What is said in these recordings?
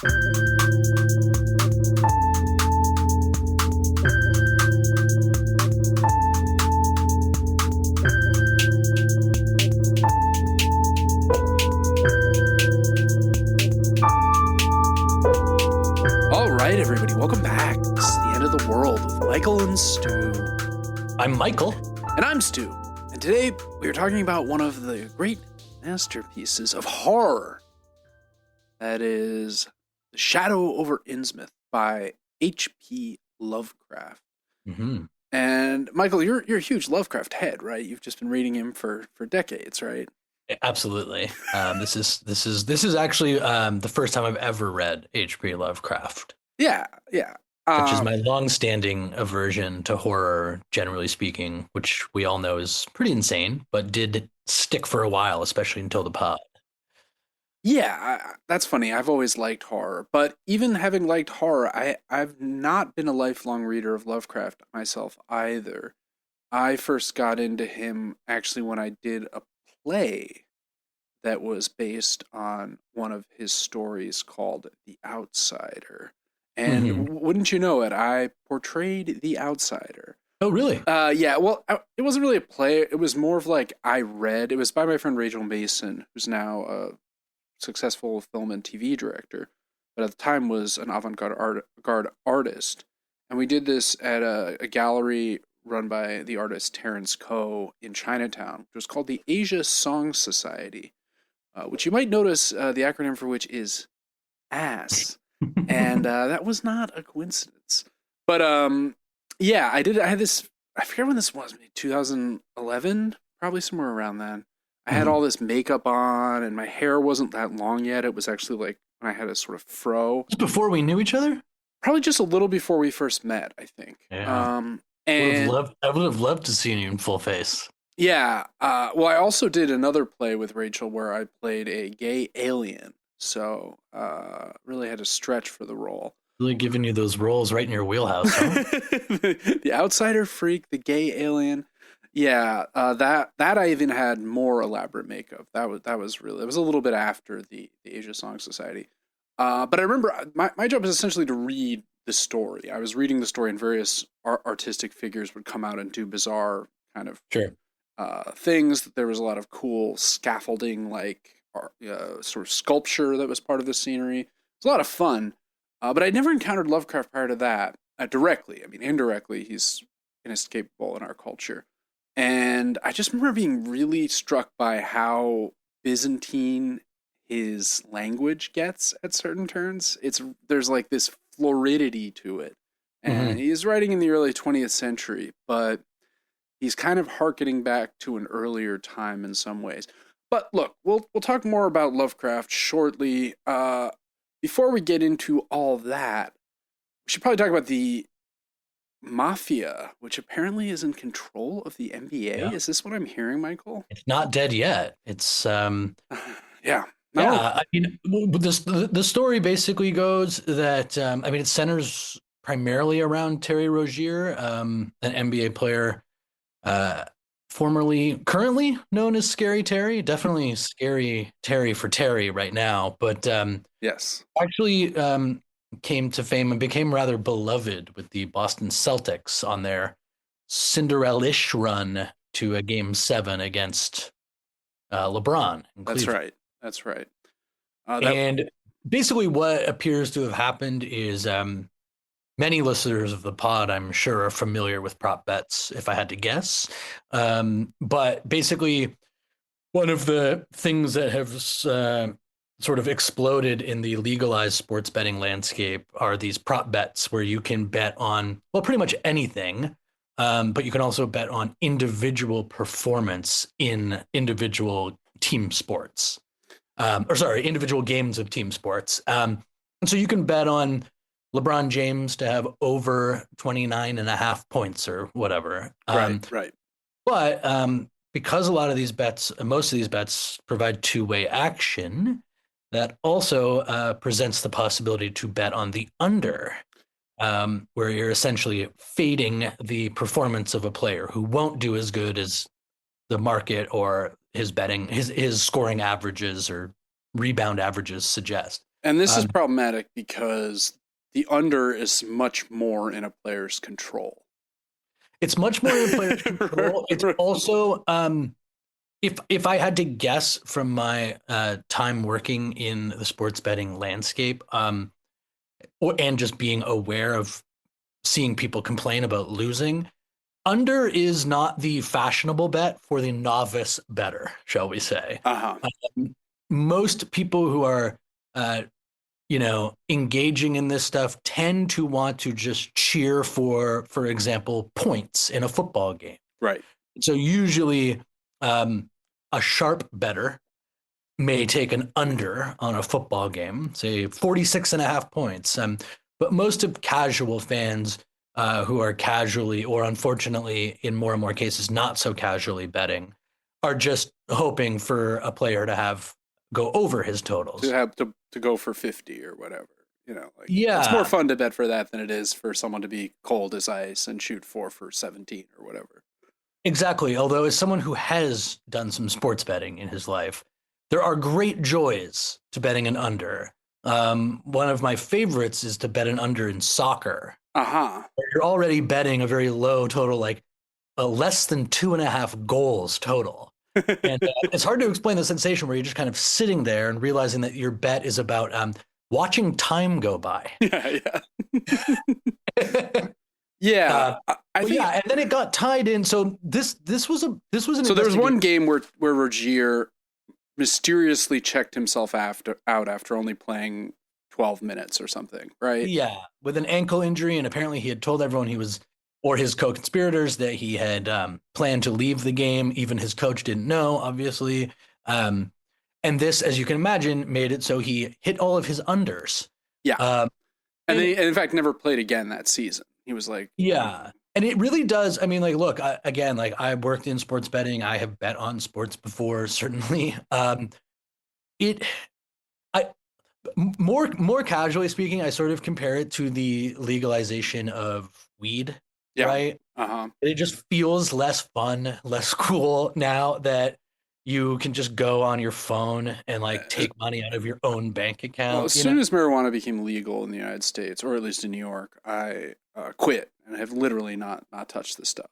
All right, everybody, welcome back. This is the end of the world with Michael and Stu. I'm Michael. And I'm Stu. And today we are talking about one of the great masterpieces of horror. That is The Shadow over Innsmouth by H.P. Lovecraft. Mm-hmm. And Michael, you're a huge Lovecraft head, right? You've just been reading him for decades, right? Absolutely. This is actually the first time I've ever read H.P. Lovecraft. Yeah. Which is my long-standing aversion to horror, generally speaking, which we all know is pretty insane, but did stick for a while, especially until the pod. Yeah, that's funny. I've always liked horror, but even having liked horror, I've not been a lifelong reader of Lovecraft myself either. I first got into him actually when I did a play that was based on one of his stories called The Outsider. And wouldn't you know it, I portrayed the outsider. Oh, really? Yeah, well, it wasn't really a play. It was more of like I read. It was by my friend Rachel Mason, who's now a successful film and TV director, but at the time was an avant-garde artist. And we did this at a gallery run by the artist Terrence Coe in Chinatown. It was called the Asia Song Society, which you might notice the acronym for which is ASS. And that was not a coincidence. But yeah, I had this, I forget when this was, maybe 2011, probably somewhere around then. I had all this makeup on and my hair wasn't that long yet. It was actually like when I had a sort of fro. Just before we knew each other? Probably just a little before we first met, I think. Yeah. And I would have loved to see you in full face. Yeah. Well, I also did another play with Rachel where I played a gay alien. So really had to stretch for the role. Really giving you those roles right in your wheelhouse, huh? The outsider freak, the gay alien. Yeah, that I even had more elaborate makeup. That was really, it was a little bit after the Asia Song Society. But I remember my job was essentially to read the story. I was reading the story, and various artistic figures would come out and do bizarre kind of things. There was a lot of cool scaffolding, like sort of sculpture that was part of the scenery. It was a lot of fun. But I'd never encountered Lovecraft prior to that directly. I mean, indirectly, he's inescapable in our culture. And I just remember being really struck by how Byzantine his language gets at certain turns. There's like this floridity to it. And he's writing in the early 20th century, but he's kind of hearkening back to an earlier time in some ways. But look, we'll talk more about Lovecraft shortly. Before we get into all that, we should probably talk about the Mafia, which apparently is in control of the NBA. Yeah. Is this what I'm hearing, Michael? It's not dead yet. It's Yeah. Yeah, I mean, the story basically goes that I mean, it centers primarily around Terry Rozier, an NBA player, currently known as Scary Terry. Definitely Scary Terry for Terry right now, but yes, actually came to fame and became rather beloved with the Boston Celtics on their Cinderella-ish run to a Game 7 against LeBron. That's right. And basically what appears to have happened is many listeners of the pod, I'm sure, are familiar with prop bets, if I had to guess. But basically, one of the things that have sort of exploded in the legalized sports betting landscape are these prop bets where you can bet on, well, pretty much anything, but you can also bet on individual performance in individual team sports. Individual games of team sports. And so you can bet on LeBron James to have over 29.5 points or whatever. Right. But because a lot of these bets, most of these bets provide two-way action, that also presents the possibility to bet on the under, where you're essentially fading the performance of a player who won't do as good as the market or his scoring averages or rebound averages suggest. And this is problematic because the under is much more in a player's control. It's much more in a player's control. It's also, if I had to guess from my time working in the sports betting landscape, and just being aware of seeing people complain about losing, under is not the fashionable bet for the novice bettor, shall we say. Most people who are engaging in this stuff tend to want to just cheer for example, points in a football game. Right. So usually a sharp bettor may take an under on a football game, say 46.5 points. But most of casual fans who are casually, or unfortunately in more and more cases, not so casually betting, are just hoping for a player to go over his totals. To go for 50 or whatever. Yeah. It's more fun to bet for that than it is for someone to be cold as ice and shoot 4 for 17 or whatever. Exactly. Although as someone who has done some sports betting in his life, there are great joys to betting an under. One of my favorites is to bet an under in soccer. You're already betting a very low total, like less than 2.5 goals total. And it's hard to explain the sensation where you're just kind of sitting there and realizing that your bet is about watching time go by. Yeah. Yeah. I think, and then it got tied in. So this was an. So there was one game where Rogier mysteriously checked himself out after only playing 12 minutes or something, right? Yeah, with an ankle injury, and apparently he had told everyone or his co-conspirators that he had planned to leave the game. Even his coach didn't know, obviously. And this, as you can imagine, made it so he hit all of his unders. Yeah. And he, in fact, never played again that season. He was like... Yeah. And it really does. I mean, like, look, I worked in sports betting. I have bet on sports before, certainly. More casually speaking, I sort of compare it to the legalization of weed, right? It just feels less fun, less cool now that you can just go on your phone and take money out of your own bank account. Well, as soon as marijuana became legal in the United States, or at least in New York, I quit and have literally not touched this stuff.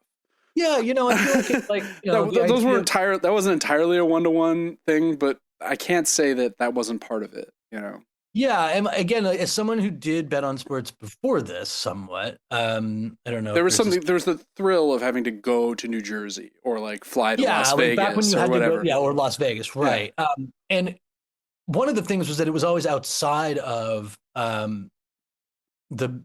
Yeah, I feel like it's like that wasn't entirely a 1-to-1 thing, but I can't say that wasn't part of it. Yeah, and again, as someone who did bet on sports before this, somewhat, I don't know. There was the thrill of having to go to New Jersey or fly to Las Vegas back when you or had whatever. To go, or Las Vegas, right? Yeah. And one of the things was that it was always outside of the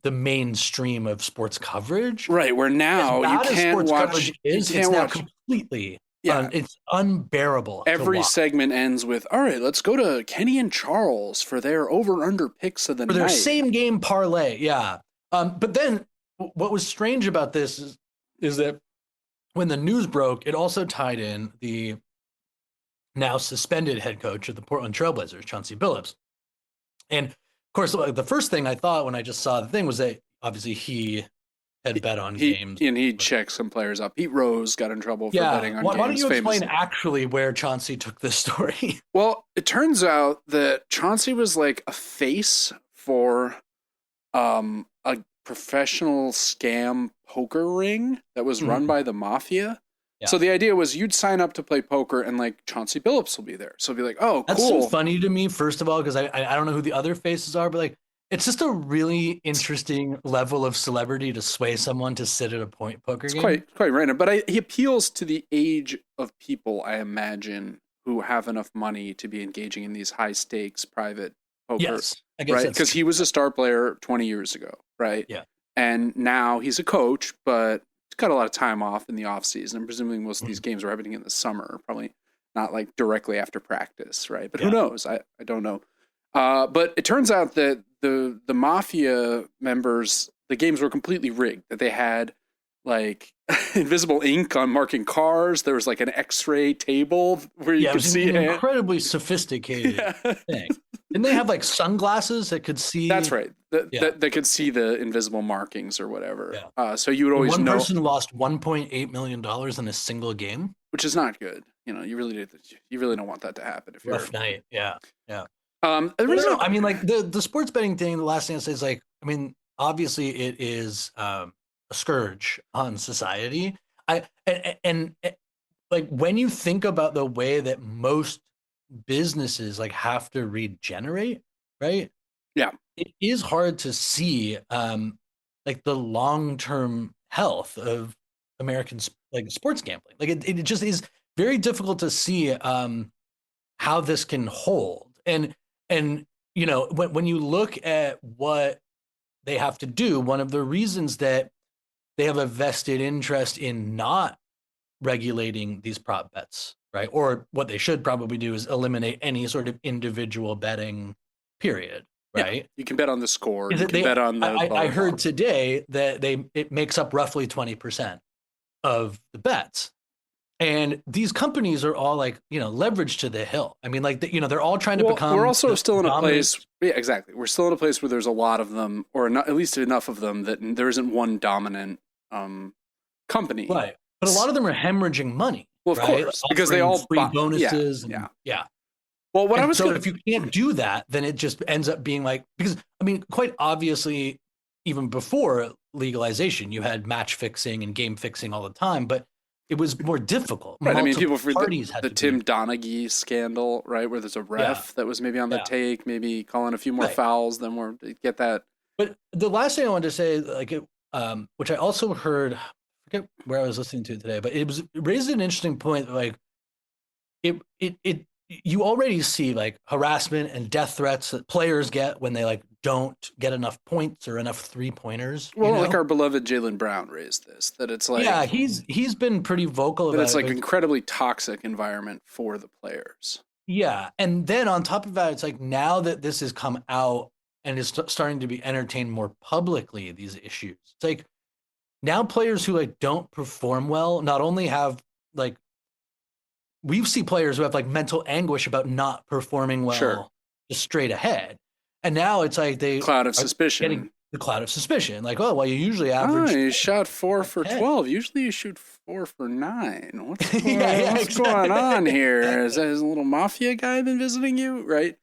mainstream of sports coverage, right? Where now you can't watch. It's now completely. Yeah, it's unbearable. Every segment ends with, "All right, let's go to Kenny and Charles for their over/under picks of the night." For their same game parlay, yeah. But then what was strange about this is that when the news broke, it also tied in the now suspended head coach of the Portland Trailblazers, Chauncey Billups. And of course, the first thing I thought when I just saw the thing was that obviously he had bet on games. And he checked some players up. Pete Rose got in trouble for betting on games. Why don't you explain actually where Chauncey took this story? Well, it turns out that Chauncey was like a face for a professional scam poker ring that was run by the mafia. Yeah. So the idea was you'd sign up to play poker and Chauncey Billups will be there. So it'd be like, oh, that's cool. So funny to me, first of all, because I don't know who the other faces are, but it's just a really interesting level of celebrity to sway someone to sit at a poker game. It's quite random, but he appeals to the age of people, I imagine, who have enough money to be engaging in these high stakes private poker. Yes, I guess right? Because he was a star player 20 years ago, right? Yeah, and now he's a coach, but he's got a lot of time off in the off season. And presumably most of these games are happening in the summer, probably not directly after practice, right? But who knows? I don't know. But it turns out that the mafia members, the games were completely rigged. That they had invisible ink on marking cars. There was an X-ray table where you could see an incredibly sophisticated thing. Didn't they have sunglasses that could see? That's right. That could see the invisible markings or whatever. Yeah. So you would always know. One person lost $1.8 million in a single game, which is not good. You really don't want that to happen. Rough night. Yeah. The I don't reason know. I mean, like the sports betting thing. The last thing I say is like, I mean, obviously it is a scourge on society. And like when you think about the way that most businesses like have to regenerate, right? yeah, It is hard to see like the long-term health of American like sports gambling. Like it just is very difficult to see how this can hold. And you know, when you look at what they have to do, one of the reasons that they have a vested interest in not regulating these prop bets, right? Or what they should probably do is eliminate any sort of individual betting, period, yeah. right? You can bet on the score. Is You that can they? bet on the blah I blah blah. heard today that it makes up roughly 20% of the bets, and these companies are all like leveraged to the hill. I mean, like they're all trying to Well, we're become also the still in a dominant. place. Yeah, exactly. We're still in a place where there's a lot of them, or not, at least enough of them that there isn't one dominant company. Right. But a lot of them are hemorrhaging money, Well, of right? Like course, because they offering all free buy. Yeah, bonuses yeah. and yeah. Well, what I And was so gonna. if you can't do that, then it just ends up being like, because I mean, quite obviously, even before legalization, you had match fixing and game fixing all the time, but it was more difficult. Right. I mean, Multiple people for parties had the to be, Tim Donaghy scandal, right, where there's a yeah, ref that was maybe on the yeah, take, maybe calling a few more right. fouls than we're get that. But the last thing I wanted to say, like, which I also heard, I forget where I was listening to today, but it raised an interesting point. Like, you already see like harassment and death threats that players get when they like don't get enough points or enough 3-pointers, Well, like our beloved Jaylen Brown raised this, that it's Yeah, like he's been pretty vocal that about it's it, like but incredibly toxic environment for the players. yeah. And then on top of that, it's like now that this has come out and is starting to be entertained more publicly, these issues. It's like now players who like don't perform well not only have like we see players who have like mental anguish about not performing Sure. well just straight ahead. And now it's like they Cloud of are getting suspicion. the cloud of suspicion. Like, oh, well, you usually Oh, average you shot 4 for 10. 12. Usually you shoot 4 for 9. Yeah, What's going on exactly. here? Is that his little mafia guy been visiting you? Right.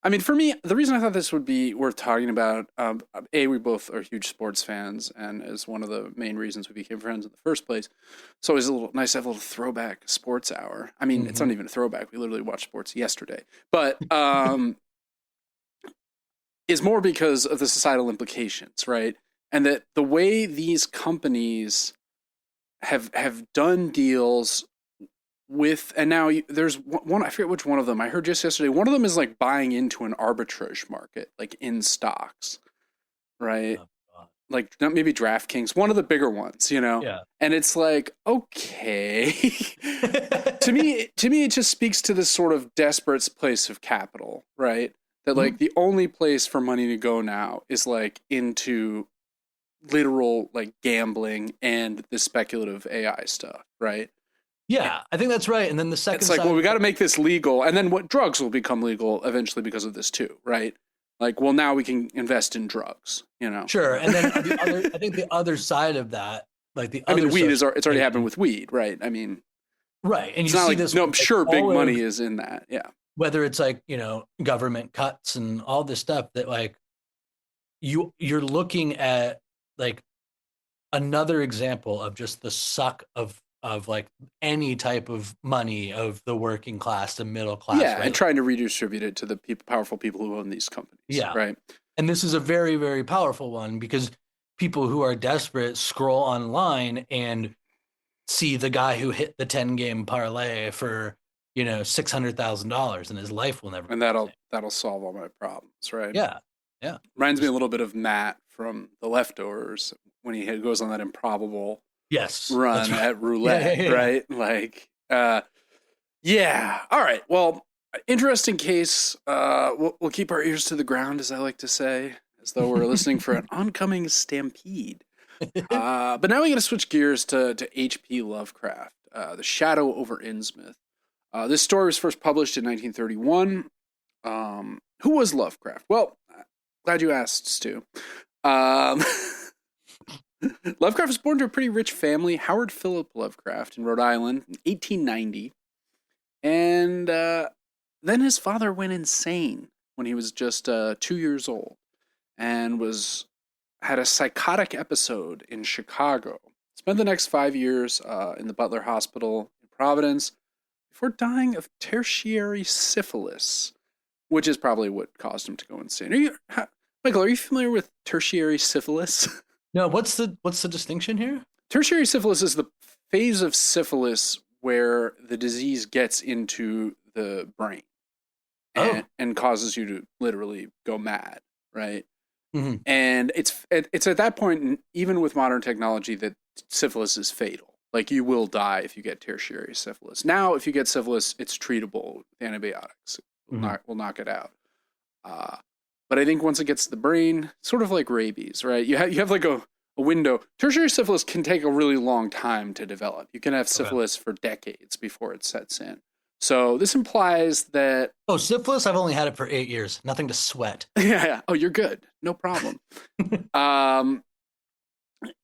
I mean, for me, the reason I thought this would be worth talking about, we both are huge sports fans, and is one of the main reasons we became friends in the first place. So it's a little nice to have a little throwback sports hour. I mean, it's Mm-hmm. not even a throwback. We literally watched sports yesterday, but is more because of the societal implications, right? And that the way these companies have done deals with, and now there's one, I forget which one of them I heard just yesterday. One of them is like buying into an arbitrage market, like in stocks, right? Oh, God. Like not maybe DraftKings, one of the bigger ones, Yeah. and it's like, okay. To me it just speaks to this sort of desperate place of capital, right? That like Mhm. the only place for money to go now is like into literal like gambling and the speculative AI stuff, right? Yeah, I think that's right. And then the second It's like, well, side we of got it, to make this legal, and then what drugs will become legal eventually because of this too, right? Like, well, now we can invest in drugs. sure. And then I think the other side of that, like the I mean, other weed is it's already happened socialization, with weed, right? I mean, right? And it's you not see like this no, I'm with like sure big all money of is in that, yeah. whether it's like government cuts and all this stuff that like you're looking at like another example of just the suck of like any type of money of the working class, the middle class, Yeah, and right? trying to redistribute it to the powerful people who own these companies, Yeah. right? And this is a very, very powerful one because people who are desperate scroll online and see the guy who hit the 10 game parlay for, $600,000 and his life will never And be the same. that'll solve all my problems, right? Yeah. Yeah. Reminds me a little bit of Matt from The Leftovers when he goes on that improbable Yes. That's run right. at roulette, Yeah. right? Like, yeah. All right. Well, interesting case. We'll keep our ears to the ground, as I like to say, as though we're listening for an oncoming stampede. But now we're going to switch gears to H.P. Lovecraft, The Shadow over Innsmouth. This story was first published in 1931. Who was Lovecraft? Well, glad you asked, Stu. Lovecraft was born to a pretty rich family, Howard Philip Lovecraft, in Rhode Island in 1890. And then his father went insane when he was just 2 years old, and had a psychotic episode in Chicago. Spent the next 5 years in the Butler Hospital in Providence before dying of tertiary syphilis, which is probably what caused him to go insane. Michael, are you familiar with tertiary syphilis? No, what's the distinction here? Tertiary syphilis is the phase of syphilis where the disease gets into the brain and causes you to literally go mad, right? Mm-hmm. And it's at that point, even with modern technology, that syphilis is fatal. Like, you will die if you get tertiary syphilis. Now, if you get syphilis, it's treatable with antibiotics. We'll knock it out. But I think once it gets to the brain, sort of like rabies, right? You have like a window. Tertiary syphilis can take a really long time to develop. You can have syphilis for decades before it sets in. So this implies that... Oh, syphilis? I've only had it for 8 years. Nothing to sweat. Yeah. Oh, you're good. No problem.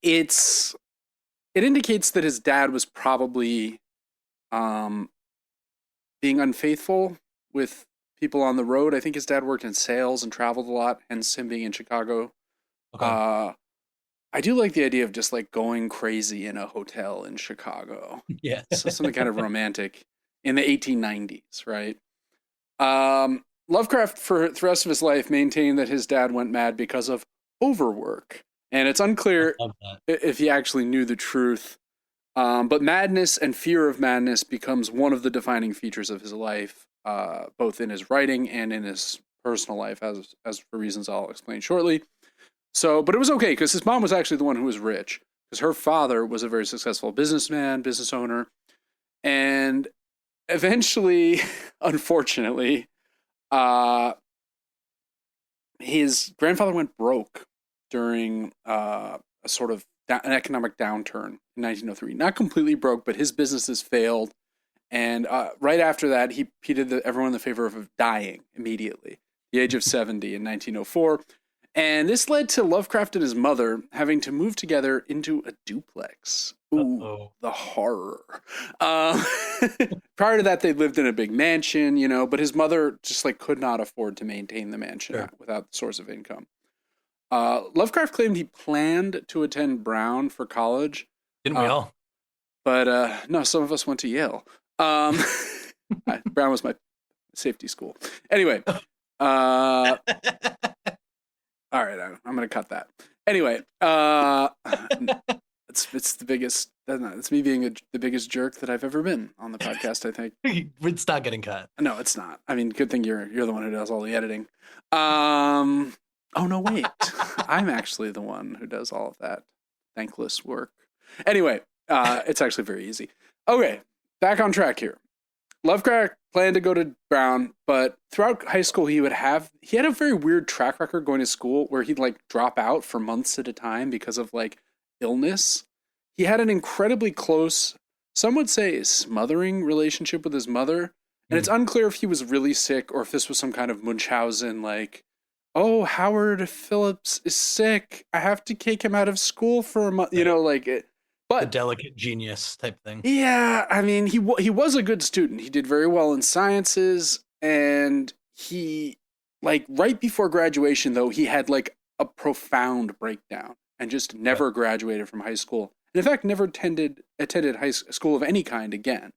It indicates that his dad was probably being unfaithful with people on the road. I think his dad worked in sales and traveled a lot, hence him being in Chicago. Okay. I do like the idea of just like going crazy in a hotel in Chicago. Yeah. So something kind of romantic in the 1890s, right? Lovecraft, for the rest of his life, maintained that his dad went mad because of overwork. And it's unclear if he actually knew the truth. But madness and fear of madness becomes one of the defining features of his life, both in his writing and in his personal life, as for reasons I'll explain shortly. So, but it was okay, because his mom was actually the one who was rich, because her father was a very successful businessman, business owner. And eventually, unfortunately, his grandfather went broke during a sort of an economic downturn in 1903. Not completely broke, but his businesses failed. And right after that, he did everyone the favor of dying immediately, the age of 70 in 1904. And this led to Lovecraft and his mother having to move together into a duplex. Ooh, the horror. Prior to that, they lived in a big mansion, but his mother just like could not afford to maintain the mansion without the source of income. Lovecraft claimed he planned to attend Brown for college. Didn't we all? But no, some of us went to Yale. Brown was my safety school. Anyway, all right, I'm going to cut that. Anyway, it's the biggest. It's me being the biggest jerk that I've ever been on the podcast, I think. It's not getting cut. No, it's not. I mean, good thing you're the one who does all the editing. Oh no, wait. I'm actually the one who does all of that thankless work. Anyway, it's actually very easy. Okay, back on track here. Lovecraft planned to go to Brown, but throughout high school he had a very weird track record going to school where he'd like drop out for months at a time because of like illness. He had an incredibly close, some would say smothering relationship with his mother, and it's unclear if he was really sick or if this was some kind of Munchausen, like, oh, Howard Phillips is sick, I have to kick him out of school for a month, But a delicate genius type thing. Yeah, I mean, he was a good student. He did very well in sciences, and he, like, right before graduation, though, he had, like, a profound breakdown and just never graduated from high school. And in fact, never attended high school of any kind again.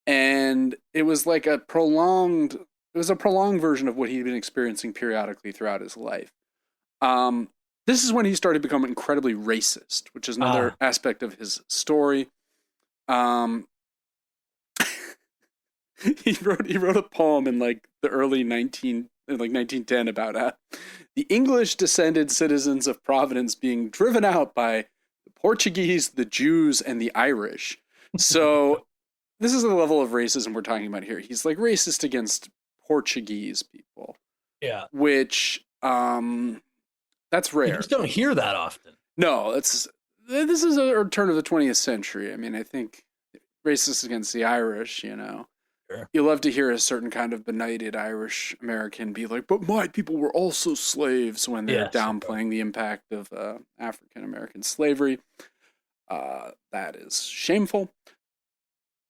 And it was like a prolonged version of what he'd been experiencing periodically throughout his life. This is when he started becoming incredibly racist, which is another aspect of his story. He wrote a poem in like the early 1910 about the English descended citizens of Providence being driven out by the Portuguese, the Jews, and the Irish. So this is the level of racism we're talking about here. He's like racist against Portuguese people. Yeah. Which that's rare. You just don't hear that often. No, this is a turn of the 20th century. I mean, I think racist against the Irish, Sure. You love to hear a certain kind of benighted Irish American be like, but my people were also slaves, when they're downplaying the impact of African American slavery. That is shameful.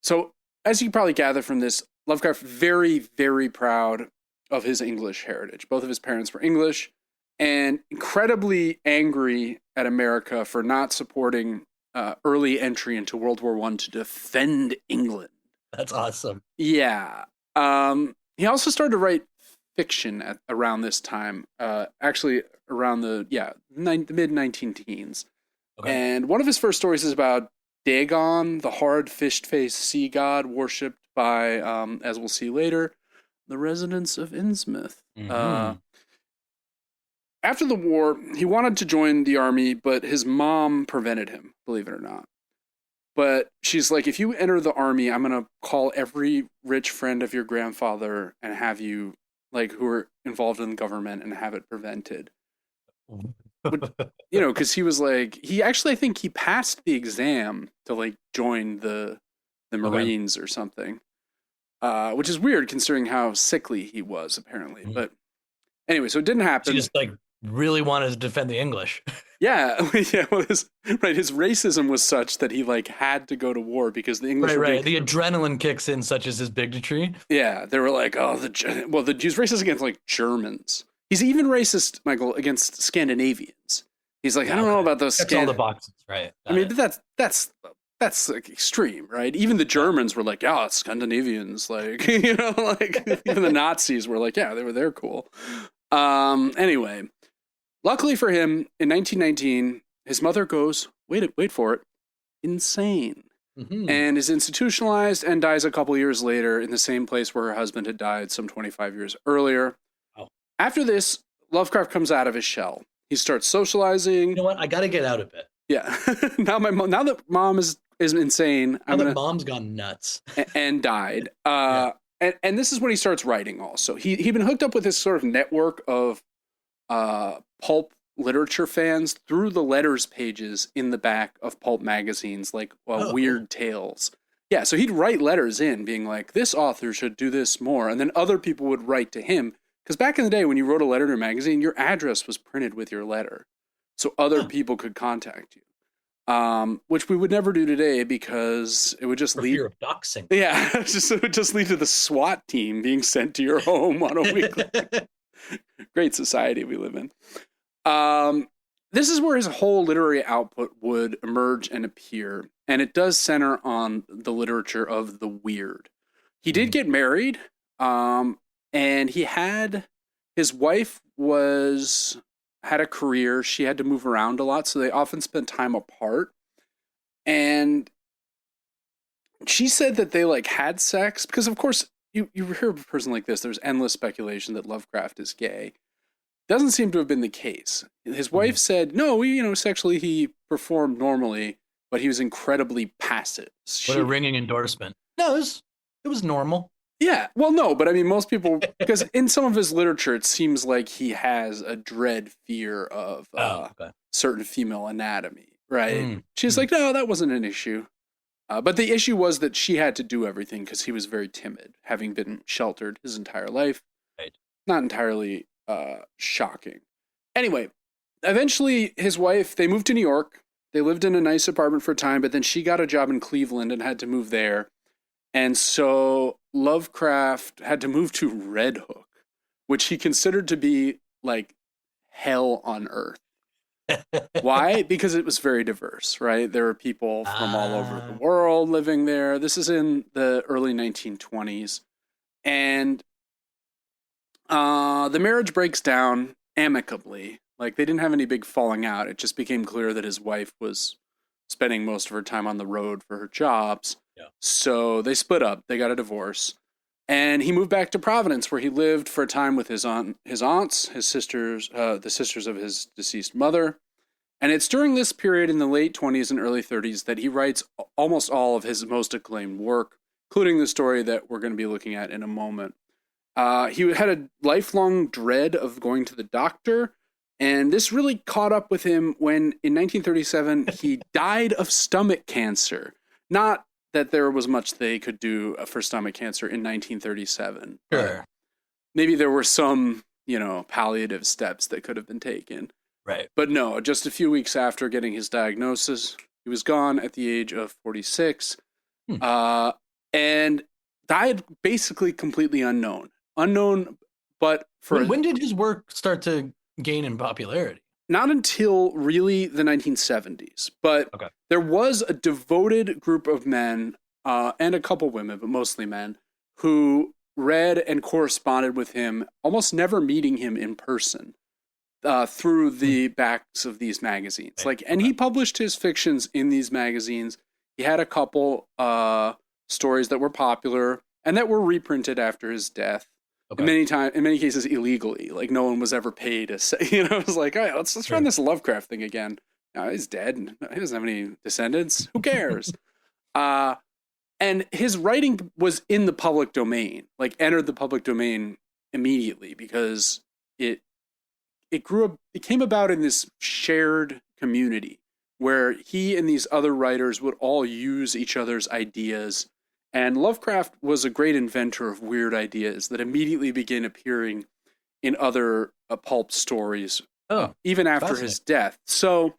So, as you can probably gather from this, Lovecraft very, very proud of his English heritage. Both of his parents were English, and incredibly angry at America for not supporting early entry into World War I to defend England. That's awesome. Yeah. He also started to write fiction around this time, actually around the mid-19 teens. Okay. And one of his first stories is about Dagon, the hard fish-faced sea god worshipped by, as we'll see later, the residents of Innsmouth. Mm-hmm. After the war, he wanted to join the army, but his mom prevented him, believe it or not. But she's like, if you enter the army, I'm going to call every rich friend of your grandfather and have you, like, who are involved in the government and have it prevented. But, because he was like, I think he passed the exam to, like, join the Marines or something, which is weird considering how sickly he was, apparently. Mm-hmm. But anyway, so it didn't happen. He just, like, really wanted to defend the English. Yeah. Well, his racism was such that he, like, had to go to war because the English were right. The adrenaline kicks in, such as his bigotry. Yeah, they were like, he's racist against, like, Germans. He's even racist, Michael, against Scandinavians. He's like, I don't know about those. That's all the boxes, right? I mean, that's like extreme, right? Even the Germans were like, yeah, Scandinavians, like, like even the Nazis were like, yeah, they're cool. Anyway. Luckily for him, in 1919, his mother goes, wait for it, insane, and is institutionalized and dies a couple years later in the same place where her husband had died some 25 years earlier. Oh. After this, Lovecraft comes out of his shell. He starts socializing. You know what? I got to get out a bit. Yeah. now that mom is insane. Mom's gone nuts. and died. Yeah. And this is when he starts writing also. He'd been hooked up with this sort of network of pulp literature fans through the letters pages in the back of pulp magazines, like Weird Tales. Yeah, so he'd write letters in being like, this author should do this more. And then other people would write to him. Because back in the day, when you wrote a letter to a magazine, your address was printed with your letter. So other people could contact you. Which we would never do today because it would just lead... fear of doxing. Yeah, it would just lead to the SWAT team being sent to your home on a weekly... Great society we live in. This is where his whole literary output would emerge and appear, and it does center on the literature of the weird. He did get married, and his wife had a career. She had to move around a lot, so they often spent time apart. And she said that they, like, had sex because, of course, you hear of a person like this, there's endless speculation that Lovecraft is gay. Doesn't seem to have been the case. His wife said, no, sexually he performed normally, but he was incredibly passive. What a ringing endorsement. No, it was normal. Yeah, well, no, but I mean, most people, because in some of his literature, it seems like he has a dread fear of certain female anatomy, right? She's like, no, that wasn't an issue. But the issue was that she had to do everything because he was very timid, having been sheltered his entire life. Right. Not entirely shocking. Anyway, eventually his wife, they moved to New York. They lived in a nice apartment for a time, but then she got a job in Cleveland and had to move there. And so Lovecraft had to move to Red Hook, which he considered to be like hell on earth. Why? Because it was very diverse, right? There were people from all over the world living there. This is in the early 1920s. And the marriage breaks down amicably. Like, they didn't have any big falling out. It just became clear that his wife was spending most of her time on the road for her jobs. Yeah. So they split up. They got a divorce. And he moved back to Providence, where he lived for a time with his aunts, his sisters, the sisters of his deceased mother. And it's during this period in the late 20s and early 30s that he writes almost all of his most acclaimed work, including the story that we're going to be looking at in a moment. He had a lifelong dread of going to the doctor, and this really caught up with him when, in 1937, he died of stomach cancer. Not that there was much they could do for stomach cancer in 1937. Sure. Maybe there were some, palliative steps that could have been taken. Right. But no, just a few weeks after getting his diagnosis, he was gone at the age of 46, and died basically completely unknown. Unknown But when did his work start to gain in popularity? Not until really the 1970s. But Okay. there was a devoted group of men and a couple women, but mostly men, who read and corresponded with him, almost never meeting him in person, through the backs of these magazines. Right. And he published his fictions in these magazines. He had a couple stories that were popular and that were reprinted after his death. Okay. In many cases illegally. Like no one was ever paid to say, it was like, all right, let's run this Lovecraft thing again. No, he's dead. He doesn't have any descendants. Who cares? And his writing was in the public domain, like entered the public domain immediately because it grew up, it came about in this shared community where he and these other writers would all use each other's ideas. And Lovecraft was a great inventor of weird ideas that immediately began appearing in other pulp stories, even after his death. So,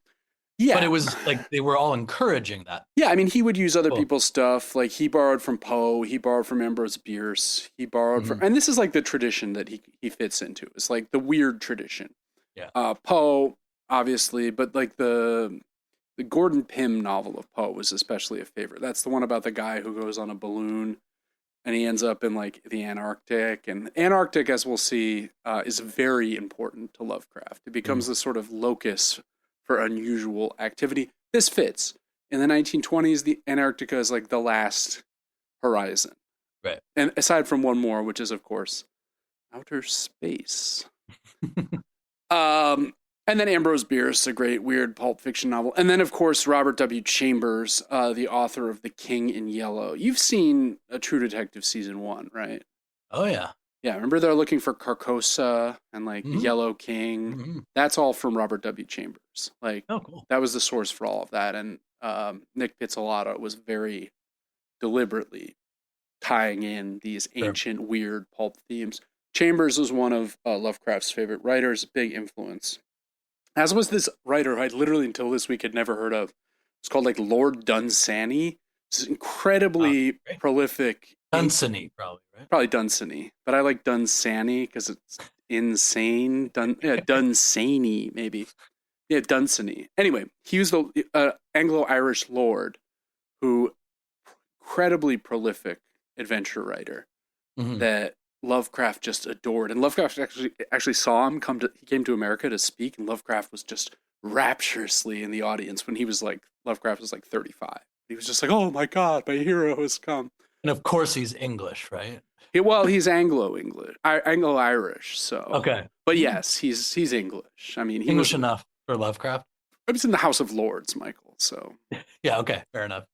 yeah. But it was like they were all encouraging that. Yeah, I mean, he would use other people's stuff. Like he borrowed from Poe, he borrowed from Ambrose Bierce, he borrowed from, and this is like the tradition that he fits into. It's like the weird tradition. Yeah. Poe, obviously, but like the Gordon Pym novel of Poe was especially a favorite. That's the one about the guy who goes on a balloon and he ends up in like the Antarctic. And Antarctic, as we'll see, is very important to Lovecraft. It becomes the sort of locus for unusual activity. This fits. In the 1920s, the Antarctica is like the last horizon. Right. And aside from one more, which is, of course, outer space. And then Ambrose Bierce, a great weird pulp fiction novel. And then, of course, Robert W. Chambers, the author of The King in Yellow. You've seen A True Detective Season 1, right? Oh, yeah. Yeah, remember they're looking for Carcosa and, like, the Yellow King? Mm-hmm. That's all from Robert W. Chambers. Like, oh, cool. That was the source for all of that. And Nick Pizzolatto was very deliberately tying in these ancient, weird pulp themes. Chambers was one of Lovecraft's favorite writers, big influence. As was this writer who I'd literally until this week had never heard of. It's called like Lord Dunsany. It's incredibly prolific. Dunsany, probably, right? Probably Dunsany. But I like Dunsany because it's insane. Dunsany, maybe. Yeah, Dunsany. Anyway, he was the Anglo-Irish lord who incredibly prolific adventure writer that Lovecraft just adored. And Lovecraft actually saw him he came to America to speak, and Lovecraft was just rapturously in the audience when Lovecraft was like 35. He was just like, oh my God, my hero has come. And of course he's English, right? He's Anglo-Irish, so. Okay. But yes, he's English. I mean, English enough for Lovecraft? It was in the House of Lords, Michael, so. Yeah, okay, fair enough.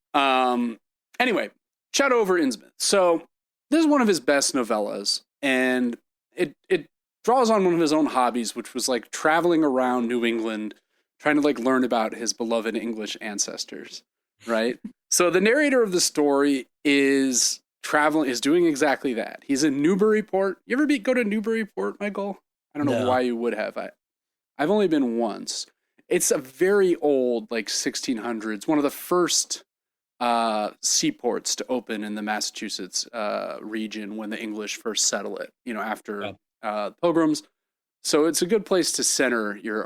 Anyway, Shadow over Innsmouth. So, this is one of his best novellas, and it draws on one of his own hobbies, which was like traveling around New England, trying to like learn about his beloved English ancestors, right? So the narrator of the story is doing exactly that. He's in Newburyport. You ever go to Newburyport, Michael? I don't know why you would have. I've only been once. It's a very old, like 1600s, one of the first seaports to open in the Massachusetts region when the English first settle it, after Pilgrims. So it's a good place to center your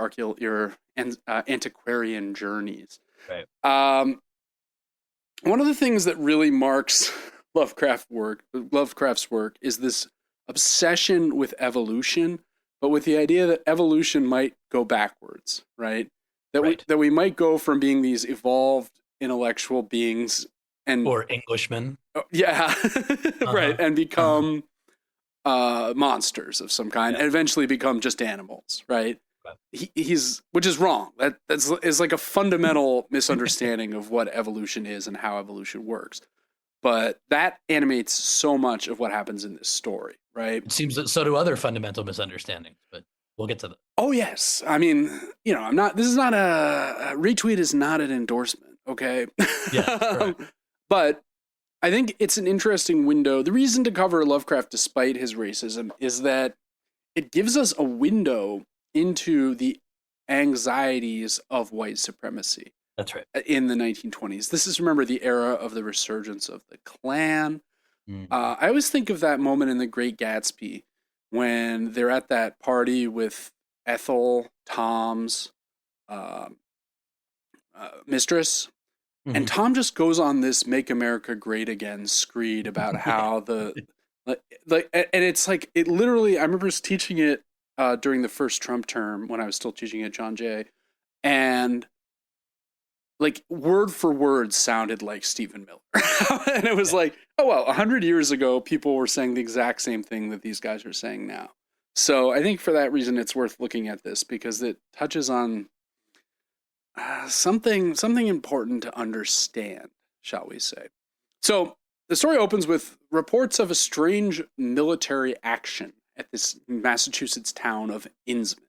antiquarian journeys. Right. One of the things that really marks Lovecraft's work is this obsession with evolution, but with the idea that evolution might go backwards, right? That we might go from being these evolved intellectual beings or Englishmen. Right, and become monsters of some kind, and eventually become just animals, right? He's which is wrong. That's like a fundamental misunderstanding of what evolution is and how evolution works. But that animates so much of what happens in this story, right? It seems that so do other fundamental misunderstandings, but we'll get to that. Oh yes, I mean, I'm not. This is not a retweet. Is not an endorsement. Okay. Yeah. But I think it's an interesting window. The reason to cover Lovecraft, despite his racism, is that it gives us a window into the anxieties of white supremacy. That's right. In the 1920s. This is, remember, the era of the resurgence of the Klan. I always think of that moment in The Great Gatsby when they're at that party with Ethel, Tom's uh, mistress. And Mhm. Tom just goes on this "Make America Great Again" screed about Yeah. how and it's like it literally. I remember teaching it during the first Trump term when I was still teaching at John Jay, and like word for word sounded like Stephen Miller, and it was Yeah. like, oh well, 100 years ago, people were saying the exact same thing that these guys are saying now. So I think for that reason, it's worth looking at this because it touches on something important to understand, shall we say. So the story opens with reports of a strange military action at this Massachusetts town of Innsmouth.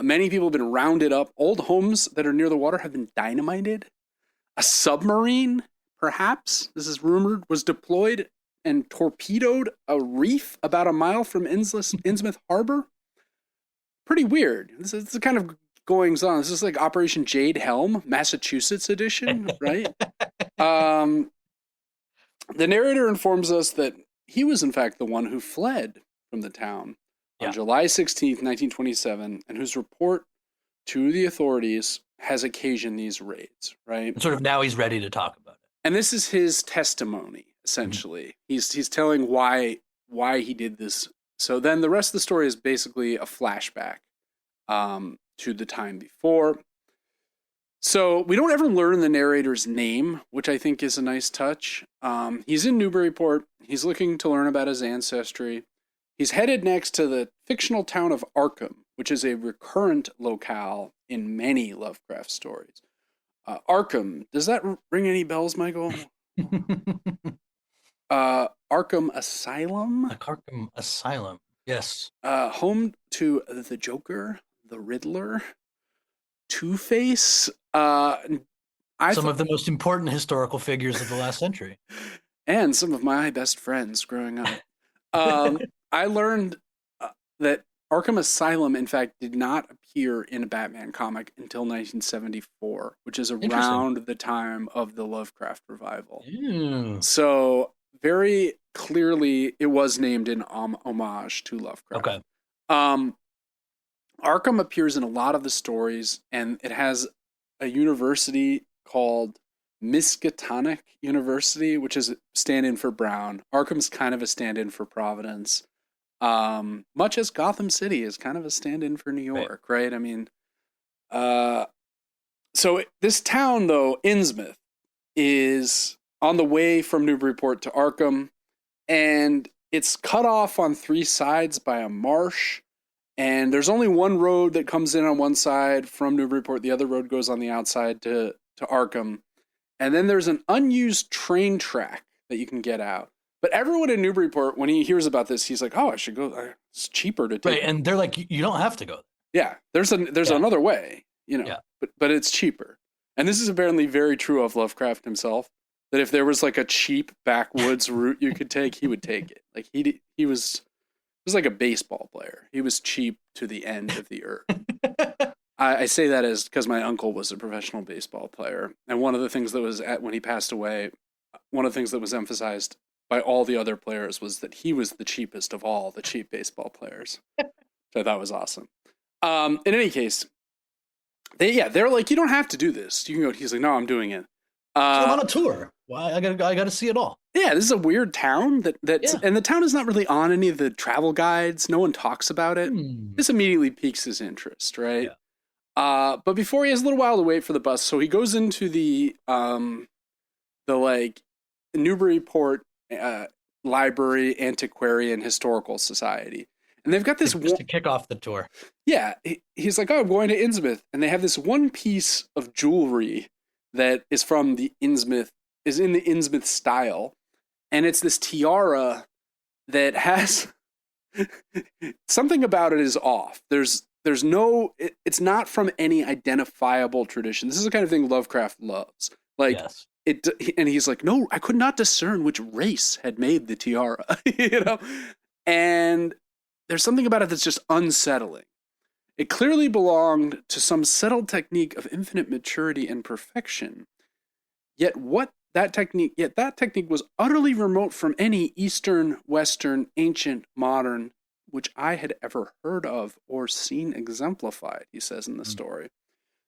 Many people have been rounded up. Old homes that are near the water have been dynamited. A Yeah. submarine, perhaps, this is rumored, was deployed and torpedoed a reef about a mile from Innsmouth Harbor. Pretty weird. This is the kind of goings on. This is like Operation Jade Helm, Massachusetts edition, right? Um, the narrator informs us that he was, in fact, the one who fled from the town on Yeah. July 16th, 1927, and whose report to the authorities has occasioned these raids, right? And sort of now he's ready to talk about And this is his testimony, it. Mhm. essentially. He's telling why he did this. So then the rest of the story is basically a flashback to the time before. So we don't ever learn the narrator's name, which I think is a nice touch. He's in Newburyport. He's looking to learn about his ancestry. He's headed next to the fictional town of Arkham, which is a recurrent locale in many Lovecraft stories. Arkham, does that ring any bells, Michael? Arkham Asylum, A Arkham Asylum. Yes. home to the Joker, the Riddler, Two-Face. Some of the most important historical figures of the last century. And some of my best friends growing up. I learned that Arkham Asylum, in fact, did not appear in a Batman comic until 1974, which is around the time of the Lovecraft revival. Ew. So very clearly, it was named in homage to Lovecraft. Okay. Arkham appears in a lot of the stories, and it has a university called Miskatonic University, which is a stand-in for Brown. Arkham's kind of a stand-in for Providence. Much as Gotham City is kind of a stand-in for New York, right? I mean, so this town, though, Innsmouth, is on the way from Newburyport to Arkham, and it's cut off on three sides by a marsh. And there's only one road that comes in on one side from Newburyport. The other road goes on the outside to Arkham. And then there's an unused train track that you can get out. But everyone in Newburyport, when he hears about this, he's like, "Oh, I should go. It's cheaper to take." Right, and they're like, you don't have to go. Yeah, there's another way, Yeah. but it's cheaper. And this is apparently very true of Lovecraft himself. That if there was like a cheap backwoods route you could take, he would take it. Like he was like a baseball player. He was cheap to the end of the earth. I say that as because my uncle was a professional baseball player, and one of the things that was when he passed away, one of the things that was emphasized by all the other players was that he was the cheapest of all the cheap baseball players. Which I thought was awesome. In any case, they're like, you don't have to do this. You can go. He's like, no, I'm doing it. I'm on a tour. Well, I gotta see it all. Yeah, this is a weird town and the town is not really on any of the travel guides. No one talks about it. This immediately piques his interest, right? Yeah. But before he has a little while to wait for the bus, so he goes into the like Newburyport Library Antiquarian Historical Society, and they've got this just to kick off the tour. Yeah, he's like, "Oh, I'm going to Innsmouth," and they have this one piece of jewelry that is from the Innsmouth, is in the Innsmouth style, and it's this tiara that has something about it is off. There's no, it's not from any identifiable tradition. This is the kind of thing Lovecraft loves. Like, yes. And he's like, no, I could not discern which race had made the tiara, you know? And there's something about it that's just unsettling. It clearly belonged to some settled technique of infinite maturity and perfection. Yet that technique was utterly remote from any Eastern, Western, ancient, modern, which I had ever heard of or seen exemplified, he says in the story.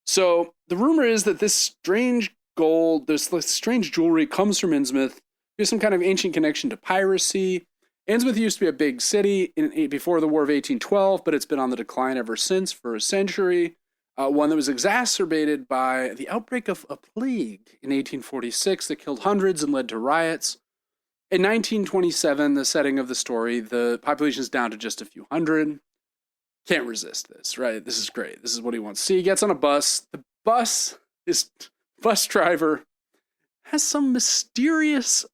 So the rumor is that this strange gold, this strange jewelry comes from Innsmouth. There's some kind of ancient connection to piracy. Innsmouth used to be a big city before the War of 1812, but it's been on the decline ever since for a century. One that was exacerbated by the outbreak of a plague in 1846 that killed hundreds and led to riots. In 1927, the setting of the story, the population is down to just a few hundred. Can't resist this, right? This is great. This is what he wants to see. He gets on a bus. The bus driver has some mysterious,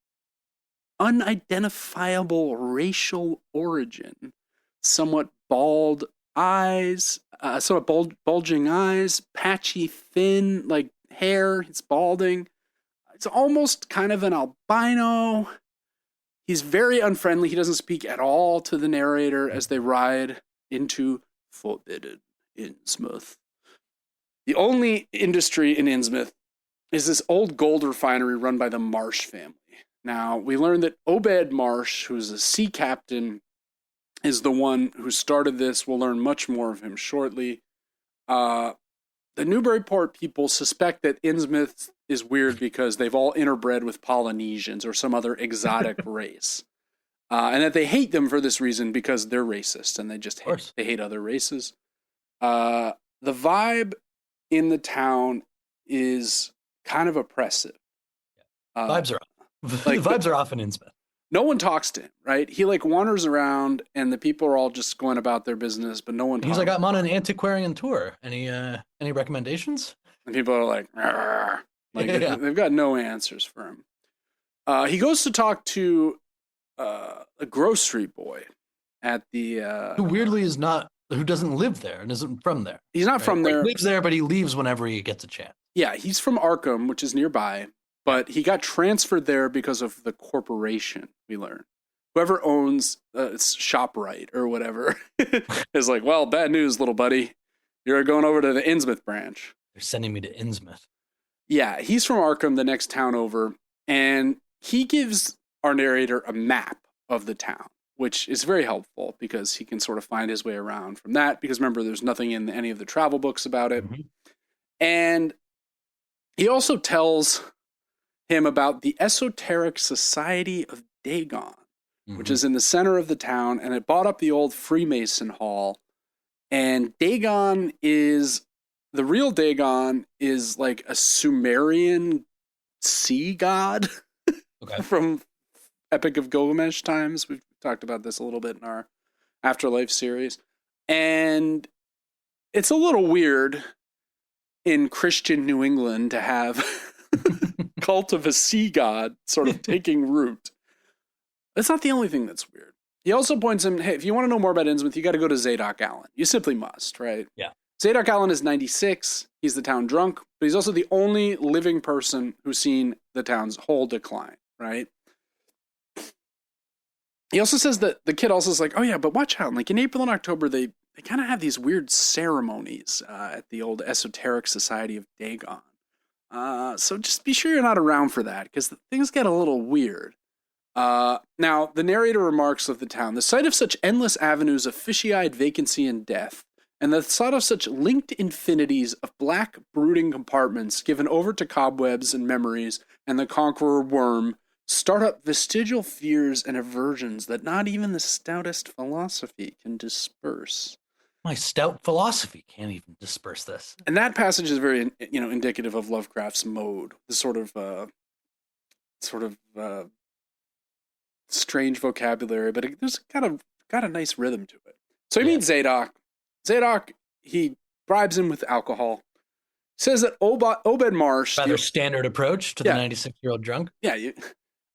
unidentifiable racial origin. Somewhat bald eyes, bulging eyes, patchy, thin, like hair. It's balding. It's almost kind of an albino. He's very unfriendly. He doesn't speak at all to the narrator as they ride into forbidden Innsmouth. The only industry in Innsmouth is this old gold refinery run by the Marsh family. Now, we learned that Obed Marsh, who's a sea captain, is the one who started this. We'll learn much more of him shortly. The Newburyport people suspect that Innsmouth is weird because they've all interbred with Polynesians or some other exotic race. And that they hate them for this reason because they're racist and they hate other races. The vibe in the town is kind of oppressive. Vibes are off. The vibes are off in Innsmouth. No one talks to him, right? He like wanders around and the people are all just going about their business, but no one talks. He's like, I'm on an antiquarian tour. Any recommendations? And people are like, they've got no answers for him. He goes to talk to a grocery boy at the who doesn't live there and isn't from there. He's not from there. He lives there, but he leaves whenever he gets a chance. Yeah, he's from Arkham, which is nearby, but he got transferred there because of the corporation, we learn. Whoever owns ShopRite or whatever is like, well, bad news, little buddy. You're going over to the Innsmouth branch. They're sending me to Innsmouth. Yeah, he's from Arkham, the next town over, and he gives our narrator a map of the town, which is very helpful because he can sort of find his way around from that, because remember, there's nothing in any of the travel books about it. Mm-hmm. And he also tells him about the Esoteric Society of Dagon, mm-hmm. which is in the center of the town, and it bought up the old Freemason Hall. And Dagon the real Dagon is like a Sumerian sea god from Epic of Gilgamesh times. We've talked about this a little bit in our Afterlife series. And it's a little weird in Christian New England to have cult of a sea god sort of taking root. That's not the only thing that's weird. He also points him, hey, if you want to know more about Innsmouth, you got to go to Zadok Allen. You simply must, right? Yeah. Zadok Allen is 96. He's the town drunk, but he's also the only living person who's seen the town's whole decline, right? He also says that the kid also is like, oh yeah, but watch out. Like in April and October, they kind of have these weird ceremonies at the old Esoteric Society of Dagon. So just be sure you're not around for that, because things get a little weird. Now, the narrator remarks of the town, the sight of such endless avenues of fishy-eyed vacancy and death, and the thought of such linked infinities of black brooding compartments given over to cobwebs and memories and the conqueror worm, start up vestigial fears and aversions that not even the stoutest philosophy can disperse. My stout philosophy can't even disperse this. And that passage is very, indicative of Lovecraft's mode, the sort of strange vocabulary, but there's got a nice rhythm to it. So he meets Zadok. Zadok, he bribes him with alcohol. Says that Obed Marsh... Rather standard approach to the 96-year-old drunk. Yeah,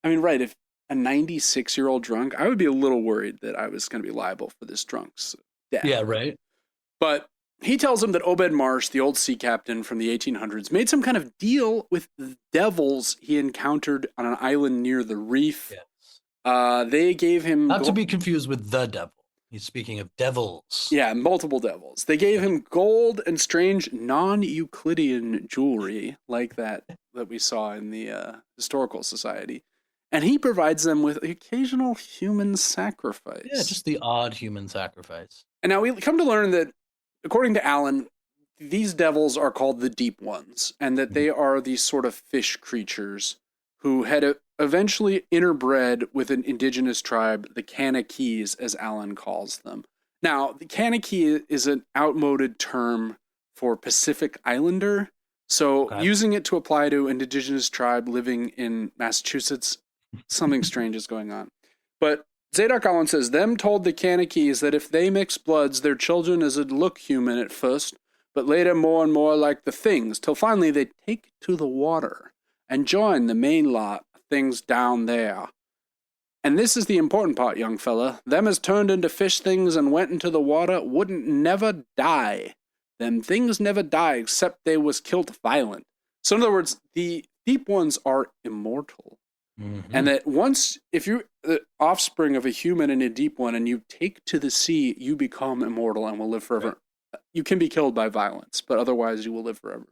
right, if a 96-year-old drunk, I would be a little worried that I was going to be liable for this drunk's death. Yeah, right. But he tells him that Obed Marsh, the old sea captain from the 1800s, made some kind of deal with the devils he encountered on an island near the reef. Yes. They gave him... Not to be confused with the devil. He's speaking of devils. Yeah, multiple devils. They gave him gold and strange non-Euclidean jewelry like that we saw in the Historical Society. and he provides them with occasional human Yeah, sacrifice. just the odd human sacrifice. And now we come to learn that, according to Alan, these devils are called the Deep Ones, and that they are these sort of fish creatures who had eventually interbred with an indigenous tribe, the Kanakys, as Alan calls them. Now, the Kanakee is an outmoded term for Pacific Islander, so Okay. using it to apply to an indigenous tribe living in Massachusetts, something strange is going on. But Zadok Allen says, them told the Kanakys that if they mix bloods, their children as would look human at first, but later more and more like the things, till finally they take to the water and join the main lot of things down there. And this is the important part, young fella. Them as turned into fish things and went into the water wouldn't never die. Them things never die except they was killed violent. So in other words, the deep ones are immortal. Mm-hmm. And that once, if you're the offspring of a human and a deep one and you take to the sea, you become immortal and will live forever. Right. You can be killed by violence, but otherwise you will live forever.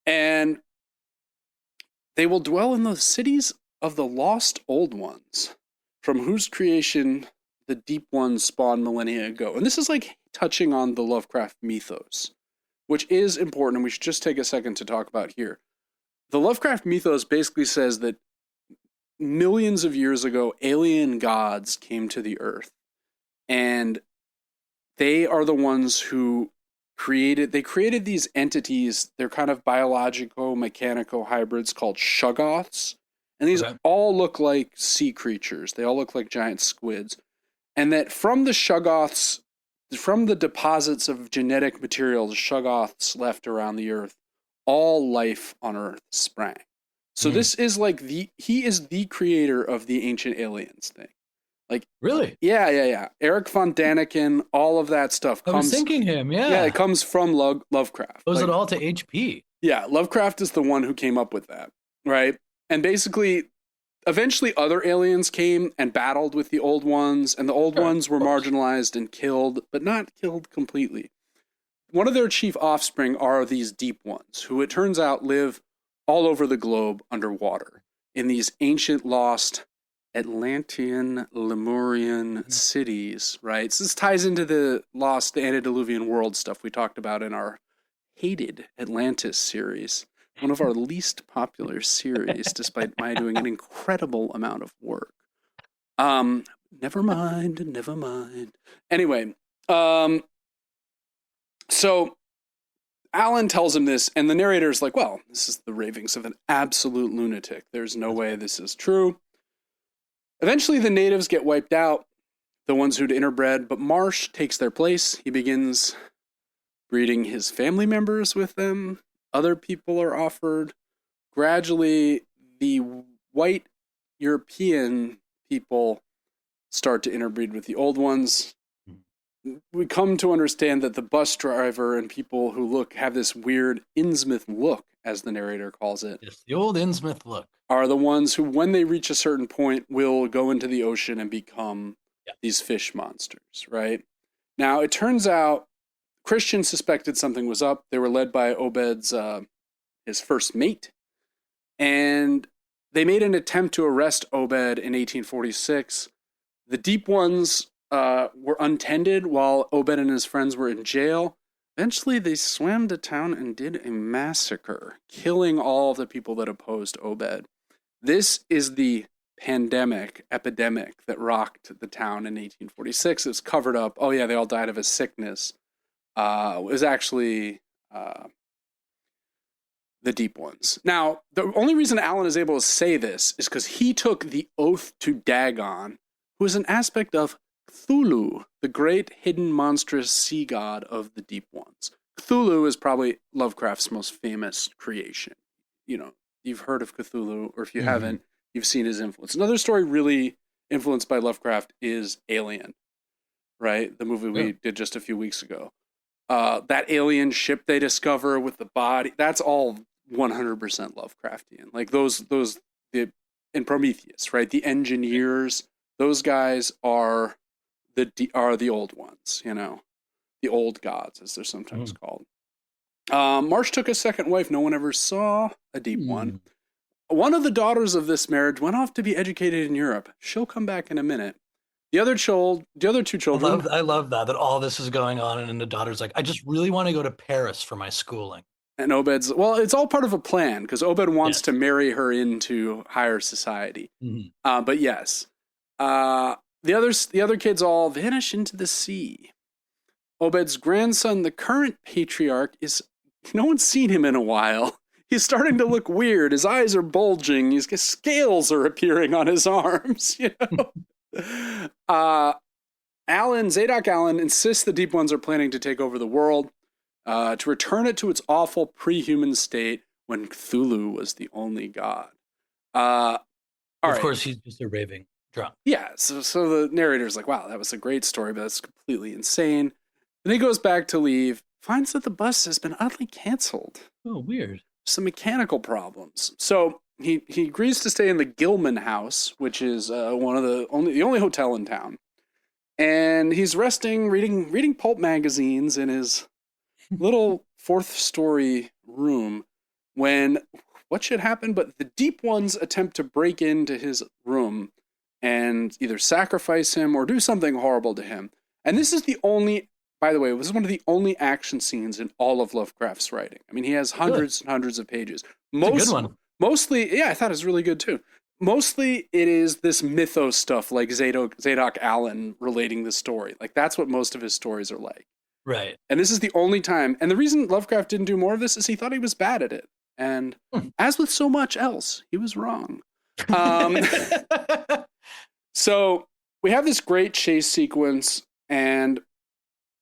And they will dwell in the cities of the lost old ones, from whose creation the deep ones spawned millennia ago. And this is like touching on the Lovecraft mythos, which is important, and we should just take a second to talk about here. The Lovecraft mythos basically says that millions of years ago, alien gods came to the earth, and they are the ones who created these entities. They're kind of biological, mechanical hybrids called shuggoths. And these all look like sea creatures. They all look like giant squids. And that from the shuggoths, from the deposits of genetic material the shuggoths left around the earth, all life on Earth sprang. So this is like he is the creator of the ancient aliens thing. Like, really? Yeah. Eric von Daniken, all of that stuff comes. I was thinking him, yeah. Yeah, it comes from Lovecraft. Owes it all to HP. Yeah, Lovecraft is the one who came up with that, right? And basically, eventually other aliens came and battled with the old ones, and the old ones were marginalized and killed, but not killed completely. One of their chief offspring are these deep ones, who it turns out live all over the globe underwater in these ancient lost Atlantean, Lemurian cities, right? So this ties into the lost antediluvian world stuff we talked about in our hated Atlantis series, one of our least popular series, despite my doing an incredible amount of work. Never mind. Anyway, so Alan tells him this, and the narrator's like, well, this is the ravings of an absolute lunatic. There's no way this is true. Eventually, the natives get wiped out, the ones who'd interbred, but Marsh takes their place. He begins breeding his family members with them. Other people are offered. Gradually, the white European people start to interbreed with the old ones. We come to understand that the bus driver and people who have this weird Innsmouth look, as the narrator calls it. Yes, the old Innsmouth look. Are the ones who, when they reach a certain point, will go into the ocean and become these fish monsters, right? Now, it turns out Christians suspected something was up. They were led by Obed's, his first mate, and they made an attempt to arrest Obed in 1846. The deep ones were untended while Obed and his friends were in jail. Eventually, they swam to town and did a massacre, killing all of the people that opposed Obed. This is the epidemic that rocked the town in 1846. It was covered up. Oh, yeah, they all died of a sickness. It was actually the deep ones. Now, the only reason Alan is able to say this is because he took the oath to Dagon, who is an aspect of Cthulhu, the great hidden monstrous sea god of the deep ones. Cthulhu is probably Lovecraft's most famous creation. You know, you've heard of Cthulhu, or if you haven't, you've seen his influence. Another story really influenced by Lovecraft is Alien, right? The movie we did just a few weeks ago. That alien ship they discover with the body, that's all 100% Lovecraftian. Like in Prometheus, right? The engineers, those guys are the old ones, you know, the old gods, as they're sometimes called. Marsh took a second wife. No one ever saw a deep one. one of the daughters of this marriage went off to be educated in Europe. She'll come back in a minute. The other two children. I love that all this is going on, and then the daughter's like, I just really want to go to Paris for my schooling. And Obed's, well, it's all part of a plan because Obed wants Yes. to marry her into higher society. Mm-hmm. But yes, the other kids all vanish into the sea. Obed's grandson, the current patriarch, no one's seen him in a while. He's starting to look weird. His eyes are bulging. His scales are appearing on his arms. Zadok Allen insists the Deep Ones are planning to take over the world, to return it to its awful pre-human state when Cthulhu was the only god. Of course, he's just a raving drunk. Yeah, so the narrator's like, wow, that was a great story, but that's completely insane. Then he goes back to leave, finds that the bus has been oddly canceled. Oh, weird. Some mechanical problems. So he agrees to stay in the Gilman House, which is one of the only hotel in town. And he's resting, reading pulp magazines in his little fourth-story room when what should happen? But the Deep Ones attempt to break into his room and either sacrifice him or do something horrible to him. And this is by the way, it was one of the only action scenes in all of Lovecraft's writing. I mean, he has hundreds and hundreds of pages. It's a good one. Mostly, yeah, I thought it was really good too. Mostly it is this mythos stuff like Zadok Allen relating the story. Like that's what most of his stories are like. Right. And this is the only time. And the reason Lovecraft didn't do more of this is he thought he was bad at it. And as with so much else, he was wrong. So we have this great chase sequence, and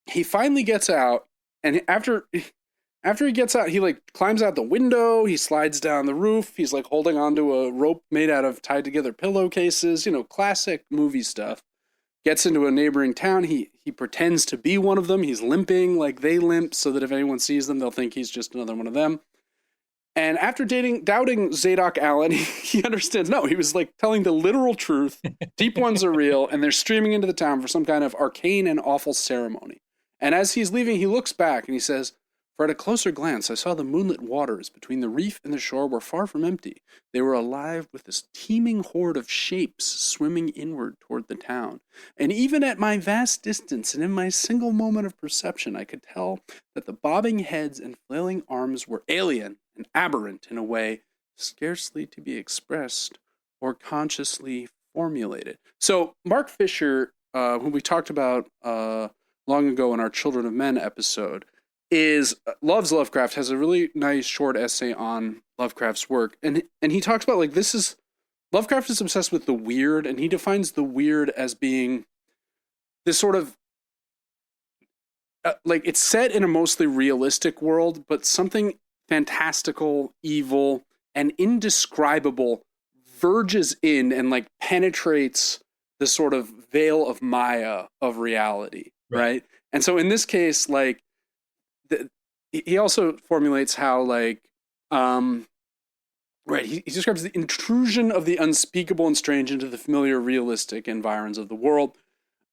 he finally gets out. And after he gets out, he like climbs out the window. He slides down the roof. He's like holding onto a rope made out of tied together pillowcases. Classic movie stuff. Gets into a neighboring town. He pretends to be one of them. He's limping like they limp, so that if anyone sees them, they'll think he's just another one of them. And after doubting Zadok Allen, he understands, no, he was like telling the literal truth. Deep Ones are real, and they're streaming into the town for some kind of arcane and awful ceremony. And as he's leaving, he looks back and he says, for at a closer glance, I saw the moonlit waters between the reef and the shore were far from empty. They were alive with this teeming horde of shapes swimming inward toward the town. And even at my vast distance and in my single moment of perception, I could tell that the bobbing heads and flailing arms were alien and aberrant in a way scarcely to be expressed or consciously formulated. So Mark Fisher, who we talked about long ago in our Children of Men episode, loves Lovecraft, has a really nice short essay on Lovecraft's work, and he talks about like Lovecraft is obsessed with the weird, and he defines the weird as being this sort of like it's set in a mostly realistic world, but something fantastical, evil, and indescribable verges in and like penetrates the sort of veil of Maya of reality, right? And so in this case, like he also formulates how like he describes the intrusion of the unspeakable and strange into the familiar realistic environs of the world.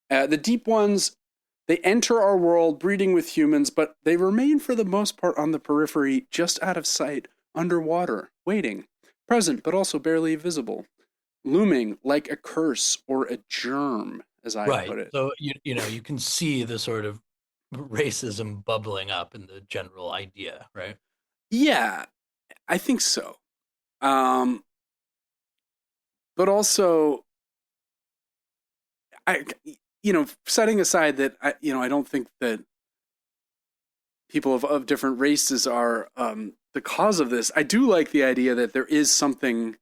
The Deep Ones, they enter our world breeding with humans, but they remain for the most part on the periphery, just out of sight, underwater, waiting, present but also barely visible, looming like a curse or a germ, as I put it. So you can see the sort of racism bubbling up in the general idea, right? Yeah, I think so. But also, setting aside that I don't think that people of different races are the cause of this. I do like the idea that there is something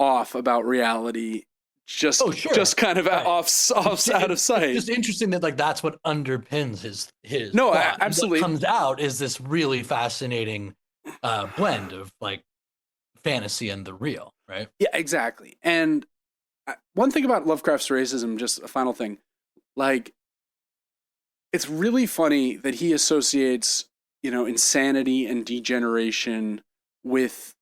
off about reality. Just kind of out of sight. It's just interesting that like that's what underpins his no plot. absolutely. What comes out is this really fascinating blend of like fantasy and the real, right? Yeah, exactly. And one thing about Lovecraft's racism, just a final thing, like it's really funny that he associates insanity and degeneration with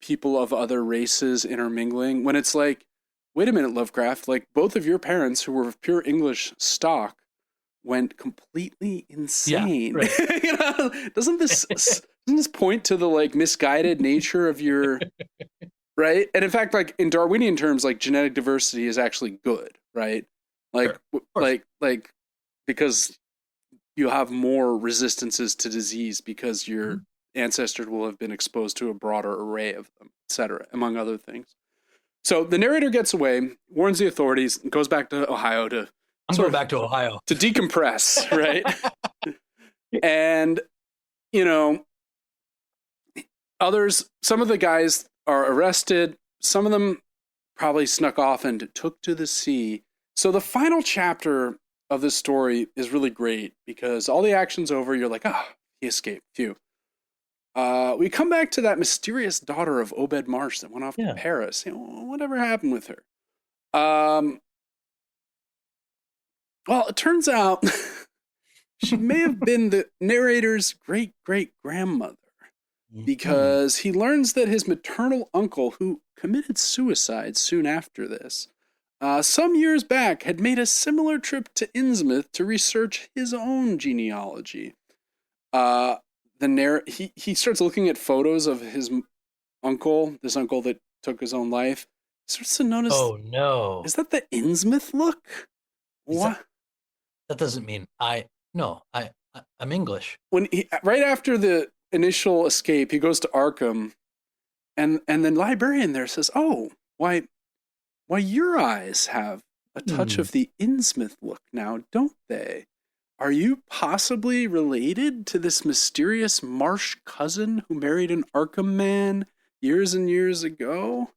people of other races intermingling, when it's like, wait a minute, Lovecraft, like both of your parents who were of pure English stock went completely insane. Yeah, right. Doesn't this point to the like misguided nature of your right? And in fact, like in Darwinian terms, like genetic diversity is actually good, right? Sure, Like, of course. because you have more resistances to disease because your Mhm. ancestors will have been exposed to a broader array of them, etc., among other things. So the narrator gets away, warns the authorities, and goes back to Ohio to I'm sort going of back to Ohio. to decompress, right? And you know, some of the guys are arrested. Some of them probably snuck off and took to the sea. So the final chapter of this story is really great because all the action's over. You're like, ah, he escaped. Phew. We come back to that mysterious daughter of Obed Marsh that went off to Yeah. Paris. Whatever happened with her? Um, well, it turns out she may have been the narrator's great great grandmother Mhm. because he learns that his maternal uncle, who committed suicide soon after this, some years back had made a similar trip to Innsmouth to research his own genealogy. Uh, he starts looking at photos of his uncle, this uncle that took his own life. He starts to notice, Oh no. is that the Innsmouth look? Is that What? that doesn't mean I no, I'm English. Right after the initial escape, he goes to Arkham, and the librarian there says, "Oh, why your eyes have a touch Hmm. of the Innsmouth look now, don't they? Are you possibly related to this mysterious Marsh cousin who married an Arkham man years and years ago?"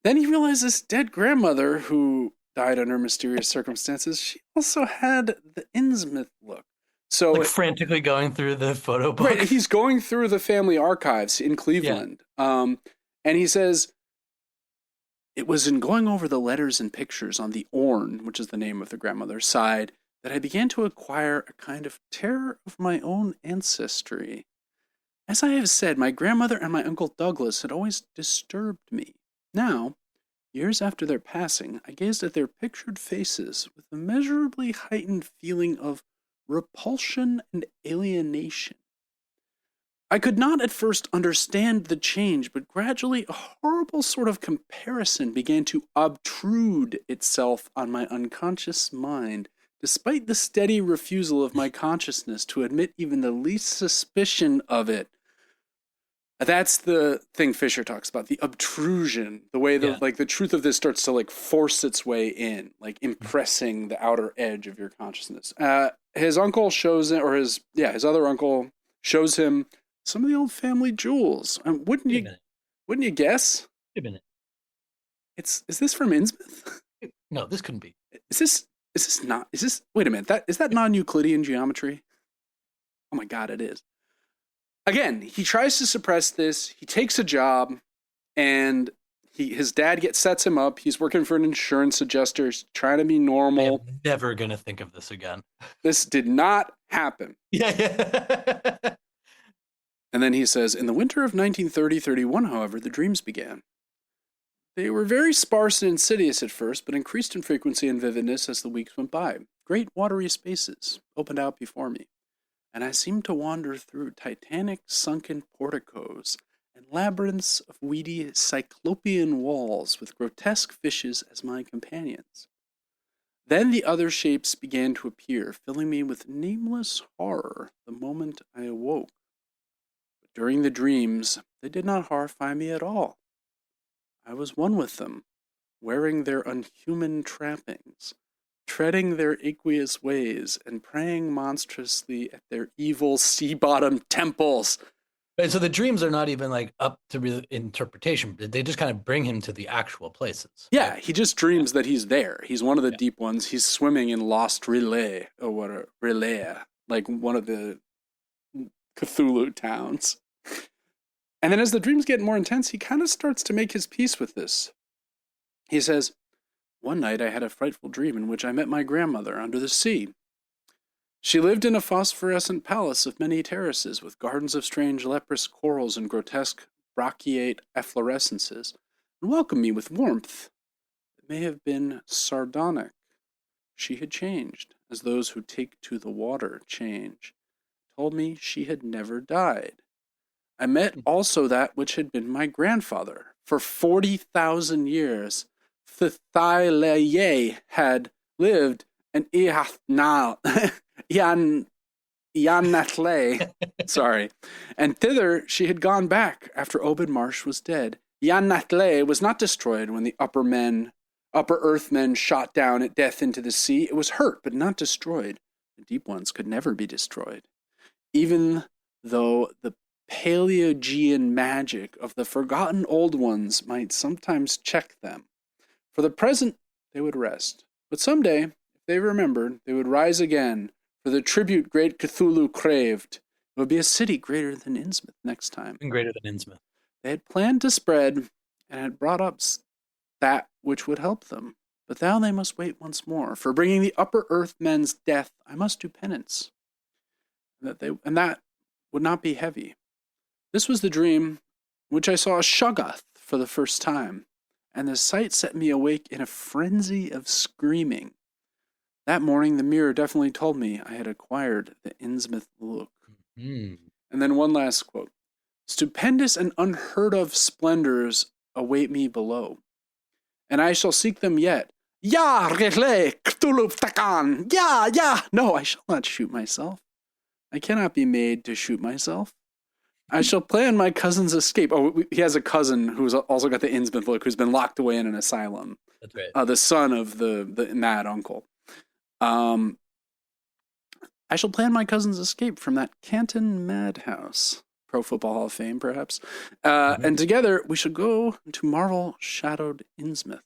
Then he realizes his dead grandmother, who died under mysterious circumstances, she also had the Innsmouth look. Like So, frantically going through the photo right, book. he's going through the family archives in Yeah. Cleveland, and he says, it was in going over the letters and pictures on the Orne, which is the name of the grandmother's side, that I began to acquire a kind of terror of my own ancestry. As I have said, my grandmother and my uncle Douglas had always disturbed me. Now, years after their passing, I gazed at their pictured faces with a measurably heightened feeling of repulsion and alienation. I could not at first understand the change, but gradually a horrible sort of comparison began to obtrude itself on my unconscious mind, despite the steady refusal of my consciousness to admit even the least suspicion of it. That's the thing Fisher talks about, the obtrusion, the way Yeah. the truth of this starts to force its way in, like impressing the outer edge of your consciousness. His uncle shows him, or his other uncle shows him some of the old family jewels. Wait a minute. Wouldn't you guess? Wait a minute. Is this from Innsmouth? No, this couldn't be. Is this wait a minute, that is that non-Euclidean geometry? Oh my god, it is. Again, he tries to suppress this. He takes a job, and his dad sets him up. He's working for an insurance adjuster. He's trying to be I am normal. never gonna think of this again. This did not happen. Yeah, yeah. And then he says, in the winter of 1930-31, however, the dreams began. They were very sparse and insidious at first, but increased in frequency and vividness as the weeks went by. Great watery spaces opened out before me, and I seemed to wander through titanic sunken porticos and labyrinths of weedy cyclopean walls with grotesque fishes as my companions. Then the other shapes began to appear, filling me with nameless horror the moment I awoke. But during the dreams, they did not horrify me at all. I was one with them, wearing their unhuman trappings, treading their aqueous ways, and praying monstrously at their evil sea-bottom temples. And so the dreams are not even like up to interpretation. They just kind of bring him to the actual places. Yeah, Right? he just dreams that he's there. He's one of the Yeah. deep ones. He's swimming in Lost Relay, or what a Relay, like one of the Cthulhu towns. And then as the dreams get more intense, he kind of starts to make his peace with this. He says, one night I had a frightful dream in which I met my grandmother under the sea. She lived in a phosphorescent palace of many terraces, with gardens of strange leprous corals and grotesque brachiate efflorescences, and welcomed me with warmth that may have been sardonic. She had changed, as those who take to the water change. Told me she had never died. I met also that which had been my grandfather, For 40,000 years, Ththailaye had lived in Yanatle, sorry, and thither she had gone back after Obed Marsh was dead. Yanatle was not destroyed when the upper earth men shot down at death into the sea. It was hurt, but not destroyed. The deep ones could never be destroyed, even though the Paleogean magic of the forgotten old ones might sometimes check them. For the present, they would rest. But someday, if they remembered, they would rise again, for the tribute great Cthulhu craved. It would be a city greater than Innsmouth next time. And greater than Innsmouth. They had planned to spread, and had brought up that which would help them. But now they must wait once more. For bringing the upper earth men's death, I must do penance. And that would not be heavy. This was the dream which I saw a Shoggoth for the first time, and the sight set me awake in a frenzy of screaming. That morning, the mirror definitely told me I had acquired the Innsmouth look. And then one last quote. Stupendous and unheard of splendors await me below, and I shall seek them yet. Ya, Rekle, Cthulhu Takan! Ya, ya! No, I shall not shoot myself. I cannot be made to shoot myself. I shall plan my cousin's escape. Oh, he has a cousin who's also got the Innsmouth look, who's been locked away in an asylum. That's right. The son of the mad uncle. I shall plan my cousin's escape from that Canton madhouse. Pro Football Hall of Fame, perhaps. And together we shall go to marvel-shadowed Innsmouth.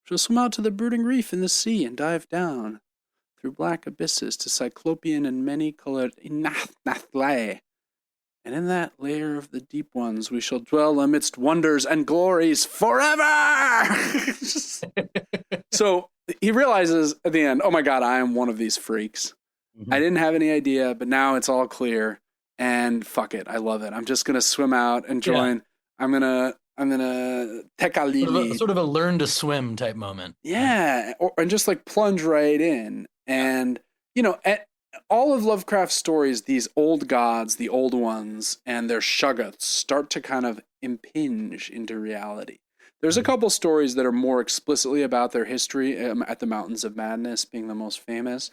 We shall swim out to the brooding reef in the sea and dive down through black abysses to cyclopean and many-colored Inathnathlae. And in that lair of the deep ones we shall dwell amidst wonders and glories forever! So he realizes at the end, oh my God, I am one of these freaks. I didn't have any idea, but now it's all clear. And fuck it, I love it. I'm just gonna swim out and join. Yeah. I'm gonna tekalili. Sort of a learn to swim type moment. Yeah, and just like plunge right in. And you know, all of Lovecraft's stories, these old gods, the old ones, and their shoggoths start to kind of impinge into reality. There's a couple stories that are more explicitly about their history, at the Mountains of Madness being the most famous,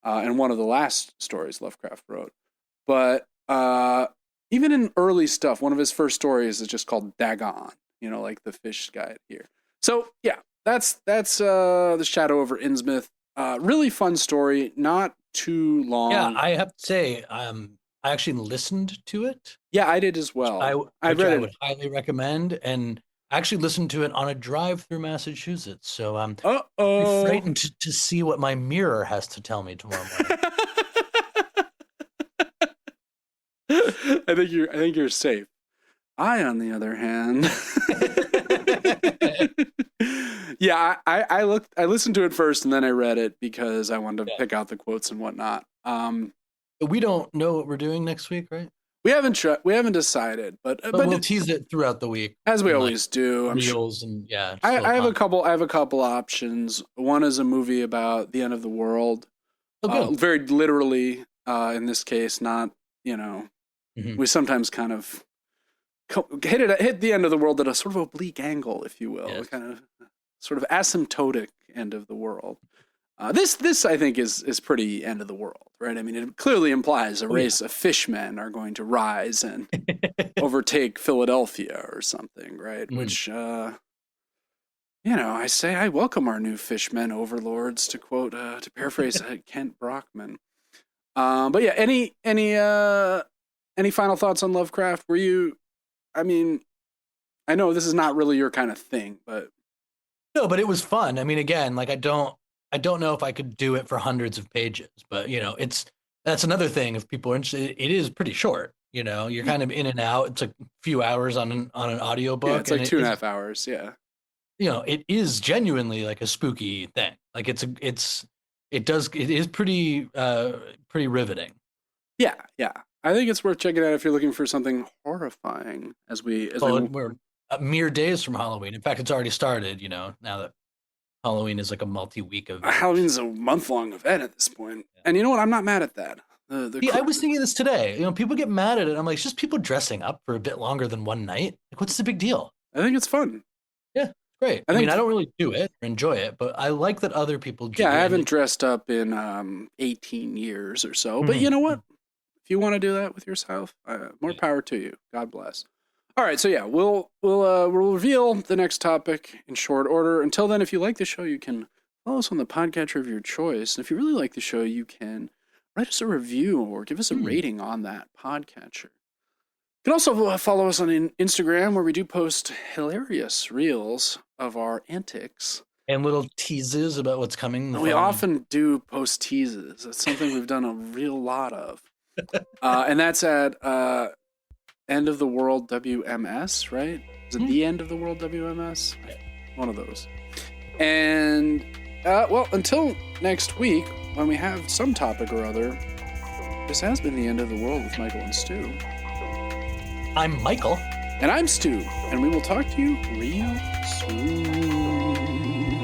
and one of the last stories Lovecraft wrote. But even in early stuff, one of his first stories is just called Dagon, you know, like the fish guy here. So yeah, that's the Shadow over Innsmouth. Really fun story, not too long. Yeah, I have to say, I actually listened to it. Yeah, I did as well. I would highly recommend, and I actually listened to it on a drive through Massachusetts. So I'm frightened to see what my mirror has to tell me tomorrow morning. I think you're safe. I, on the other hand, yeah, I listened to it first and then I read it because I wanted to pick out the quotes and whatnot. We don't know what we're doing next week, right? We haven't decided, but we'll tease it throughout the week, as we always do. I'm reels and yeah. I have a couple options. One is a movie about the end of the world, very literally in this case, not we sometimes kind of hit the end of the world at a sort of oblique angle, if you will, kind of sort of asymptotic end of the world. This I think is pretty end of the world, right? I mean, it clearly implies a race of fishmen are going to rise and overtake Philadelphia or something, right? Which, I say I welcome our new fishmen overlords, to quote, to paraphrase Kent Brockman. But yeah, any final thoughts on Lovecraft? I know this is not really your kind of thing, but no, but it was fun. I mean, again, like I don't know if I could do it for hundreds of pages, but that's another thing. If people are interested, it is pretty short. You're kind of in and out. It's a few hours on an audiobook. Yeah, it's like 2.5 hours. Yeah. It is genuinely like a spooky thing. Like it is pretty riveting. Yeah. I think it's worth checking out if you're looking for something horrifying. We're mere days from Halloween. In fact, it's already started. Now that Halloween is like a multi-week event. Halloween's a month-long event at this point. Yeah. And you know what? I'm not mad at that. I was thinking this today. People get mad at it. I'm like, it's just people dressing up for a bit longer than one night. Like, what's the big deal? I think it's fun. Yeah, great. I mean, I don't really do it or enjoy it, but I like that other people do. Yeah, I haven't dressed up in 18 years or so. But you know what? If you want to do that with yourself, more power to you. God bless. All right, so yeah, we'll reveal the next topic in short order. Until then, if you like the show, you can follow us on the podcatcher of your choice. And if you really like the show, you can write us a review or give us a rating on that podcatcher. You can also follow us on Instagram, where we do post hilarious reels of our antics. And little teases about what's coming. We often do post teases. That's something we've done a real lot of. And that's at End of the World WMS, right? Is it the End of the World WMS? One of those. And, well, until next week, when we have some topic or other, this has been the End of the World with Michael and Stu. I'm Michael. And I'm Stu. And we will talk to you real soon.